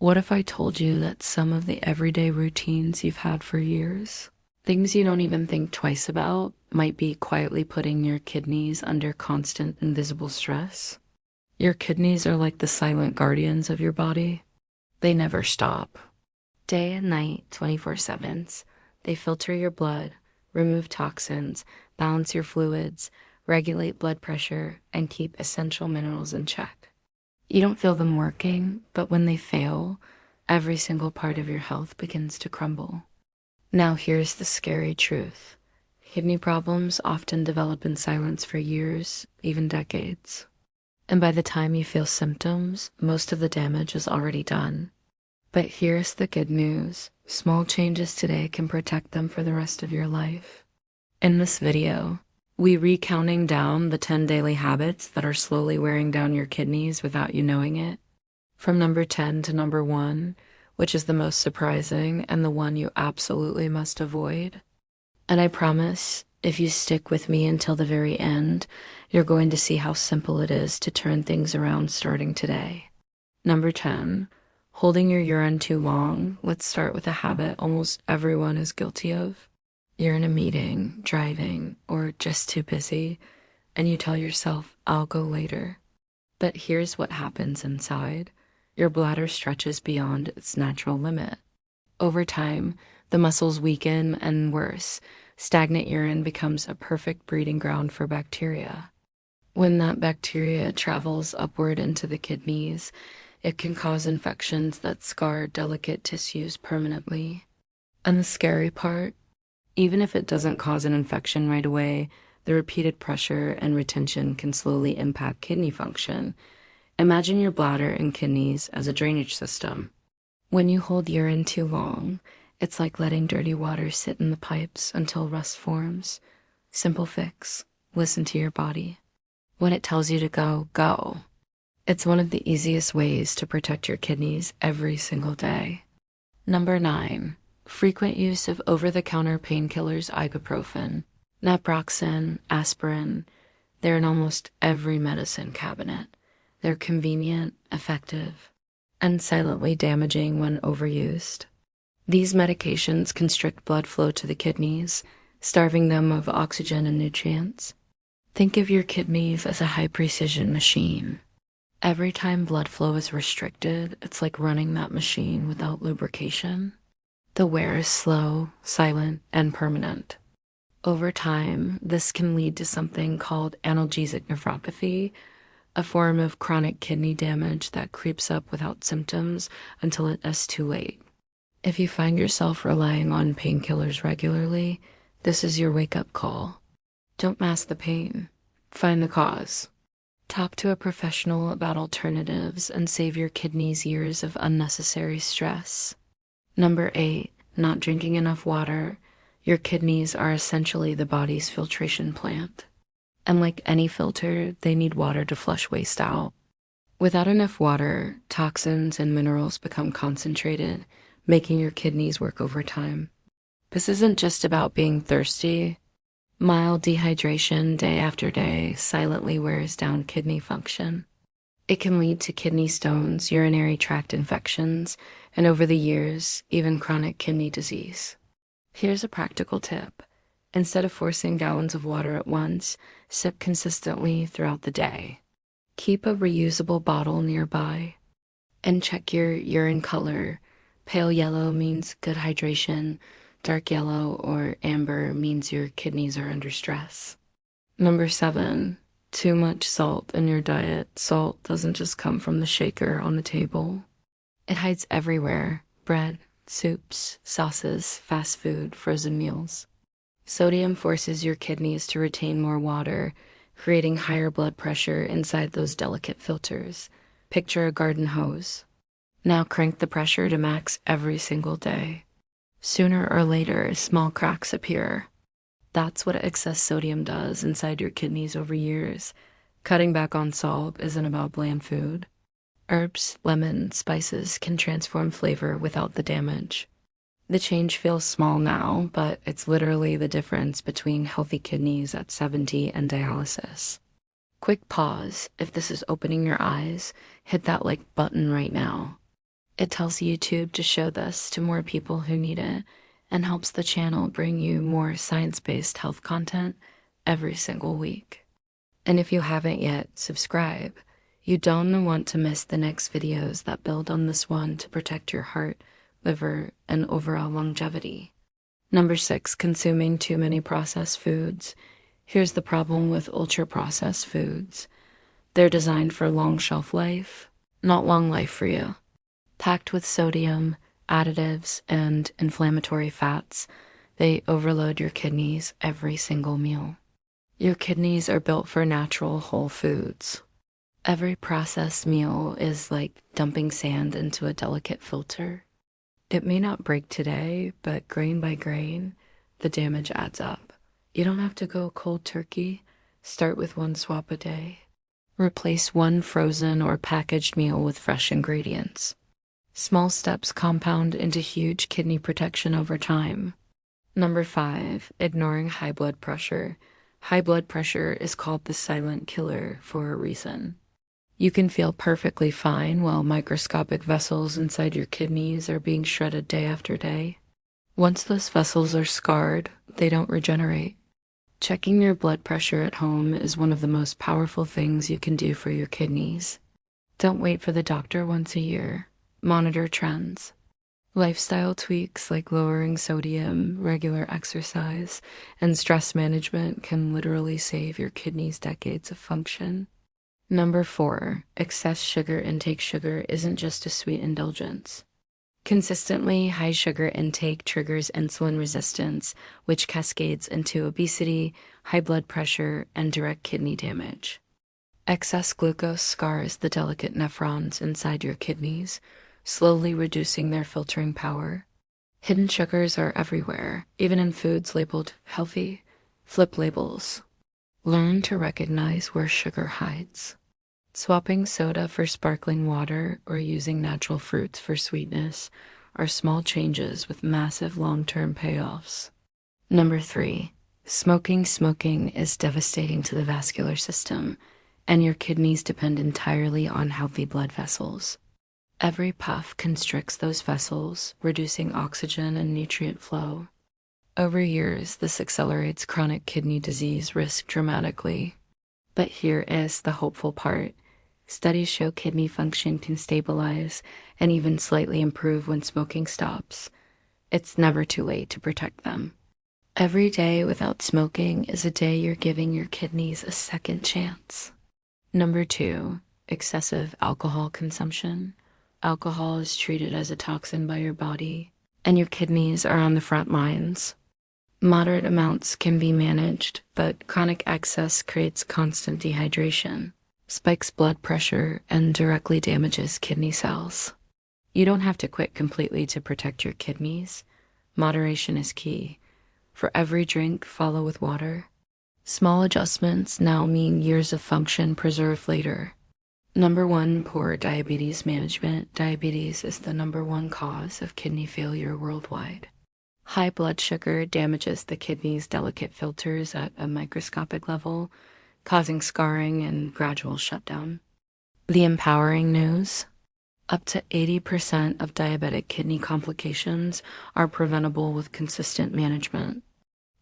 What if I told you that some of the everyday routines you've had for years, things you don't even think twice about, might be quietly putting your kidneys under constant invisible stress? Your kidneys are like the silent guardians of your body. They never stop. Day and night, 24/7. They filter your blood, remove toxins, balance your fluids, regulate blood pressure, and keep essential minerals in check. You don't feel them working, but when they fail, every single part of your health begins to crumble. Now here's the scary truth. Kidney problems often develop in silence for years, even decades. And by the time you feel symptoms, most of the damage is already done. But here's the good news. Small changes today can protect them for the rest of your life. In this video, we recounting down the 10 daily habits that are slowly wearing down your kidneys without you knowing it. From number 10 to number 1, which is the most surprising and the one you absolutely must avoid. And I promise, if you stick with me until the very end, you're going to see how simple it is to turn things around starting today. Number 10, holding your urine too long. Let's start with a habit almost everyone is guilty of. You're in a meeting, driving, or just too busy, and you tell yourself, I'll go later. But here's what happens inside. Your bladder stretches beyond its natural limit. Over time, the muscles weaken, and worse, stagnant urine becomes a perfect breeding ground for bacteria. When that bacteria travels upward into the kidneys, it can cause infections that scar delicate tissues permanently. And the scary part, even if it doesn't cause an infection right away, the repeated pressure and retention can slowly impact kidney function. Imagine your bladder and kidneys as a drainage system. When you hold urine too long, it's like letting dirty water sit in the pipes until rust forms. Simple fix. Listen to your body. When it tells you to go, go. It's one of the easiest ways to protect your kidneys every single day. Number 9. Frequent use of over-the-counter painkillers, ibuprofen, naproxen, aspirin. They're in almost every medicine cabinet. They're convenient, effective, and silently damaging when overused. These medications constrict blood flow to the kidneys, starving them of oxygen and nutrients. Think of your kidneys as a high-precision machine. Every time blood flow is restricted, it's like running that machine without lubrication. The wear is slow, silent, and permanent. Over time, this can lead to something called analgesic nephropathy, a form of chronic kidney damage that creeps up without symptoms until it is too late. If you find yourself relying on painkillers regularly, this is your wake-up call. Don't mask the pain. Find the cause. Talk to a professional about alternatives and save your kidneys years of unnecessary stress. Number 8, not drinking enough water. Your kidneys are essentially the body's filtration plant. And like any filter, they need water to flush waste out. Without enough water, toxins and minerals become concentrated, making your kidneys work overtime. This isn't just about being thirsty. Mild dehydration day after day silently wears down kidney function. It can lead to kidney stones, urinary tract infections, and over the years, even chronic kidney disease. Here's a practical tip. Instead of forcing gallons of water at once, sip consistently throughout the day. Keep a reusable bottle nearby. And check your urine color. Pale yellow means good hydration. Dark yellow or amber means your kidneys are under stress. Number 7. Too much salt in your diet. Salt doesn't just come from the shaker on the table. It hides everywhere. Bread, soups, sauces, fast food, frozen meals. Sodium forces your kidneys to retain more water, creating higher blood pressure inside those delicate filters. Picture a garden hose. Now crank the pressure to max every single day. Sooner or later, small cracks appear. That's what excess sodium does inside your kidneys over years. Cutting back on salt isn't about bland food. Herbs, lemon, spices can transform flavor without the damage. The change feels small now, but it's literally the difference between healthy kidneys at 70 and dialysis. Quick pause. If this is opening your eyes, hit that like button right now. It tells YouTube to show this to more people who need it and helps the channel bring you more science-based health content every single week. And if you haven't yet, subscribe. You don't want to miss the next videos that build on this one to protect your heart, liver, and overall longevity. Number 6, consuming too many processed foods. Here's the problem with ultra-processed foods. They're designed for long shelf life, not long life for you. Packed with sodium, additives, and inflammatory fats, they overload your kidneys every single meal. Your kidneys are built for natural whole foods. Every processed meal is like dumping sand into a delicate filter. It may not break today, but grain by grain, the damage adds up. You don't have to go cold turkey. Start with one swap a day. Replace one frozen or packaged meal with fresh ingredients. Small steps compound into huge kidney protection over time. Number 5, ignoring high blood pressure. High blood pressure is called the silent killer for a reason. You can feel perfectly fine while microscopic vessels inside your kidneys are being shredded day after day. Once those vessels are scarred, they don't regenerate. Checking your blood pressure at home is one of the most powerful things you can do for your kidneys. Don't wait for the doctor once a year. Monitor trends. Lifestyle tweaks like lowering sodium, regular exercise, and stress management can literally save your kidneys decades of function. Number 4, excess sugar intake. Sugar isn't just a sweet indulgence. Consistently high sugar intake triggers insulin resistance, which cascades into obesity, high blood pressure, and direct kidney damage. Excess glucose scars the delicate nephrons inside your kidneys, slowly reducing their filtering power. Hidden sugars are everywhere, even in foods labeled healthy. Flip labels. Learn to recognize where sugar hides. Swapping soda for sparkling water or using natural fruits for sweetness are small changes with massive long-term payoffs. Number 3, smoking. Smoking is devastating to the vascular system, and your kidneys depend entirely on healthy blood vessels. Every puff constricts those vessels, reducing oxygen and nutrient flow. Over years, this accelerates chronic kidney disease risk dramatically. But here is the hopeful part. Studies show kidney function can stabilize and even slightly improve when smoking stops. It's never too late to protect them. Every day without smoking is a day you're giving your kidneys a second chance. Number 2, excessive alcohol consumption. Alcohol is treated as a toxin by your body, and your kidneys are on the front lines. Moderate amounts can be managed, but chronic excess creates constant dehydration, spikes blood pressure, and directly damages kidney cells. You don't have to quit completely to protect your kidneys. Moderation is key. For every drink, follow with water. Small adjustments now mean years of function preserved later. Number 1, poor diabetes management. Diabetes is the number 1 cause of kidney failure worldwide. High blood sugar damages the kidney's delicate filters at a microscopic level, causing scarring and gradual shutdown. The empowering news: up to 80% of diabetic kidney complications are preventable with consistent management.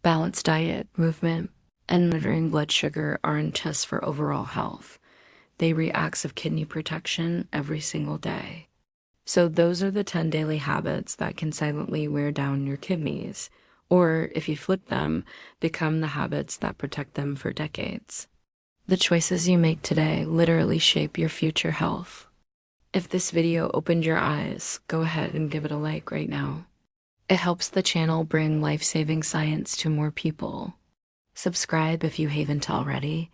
Balanced diet, movement, and monitoring blood sugar aren't tests for overall health. They acts of kidney protection every single day. So those are the 10 daily habits that can silently wear down your kidneys, or if you flip them, become the habits that protect them for decades. The choices you make today literally shape your future health. If this video opened your eyes, go ahead and give it a like right now. It helps the channel bring life-saving science to more people. Subscribe if you haven't already.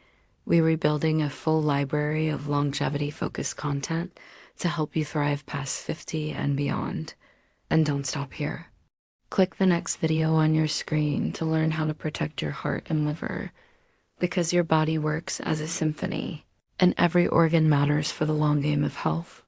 We're rebuilding a full library of longevity-focused content to help you thrive past 50 and beyond. And don't stop here. Click the next video on your screen to learn how to protect your heart and liver, because your body works as a symphony, and every organ matters for the long game of health.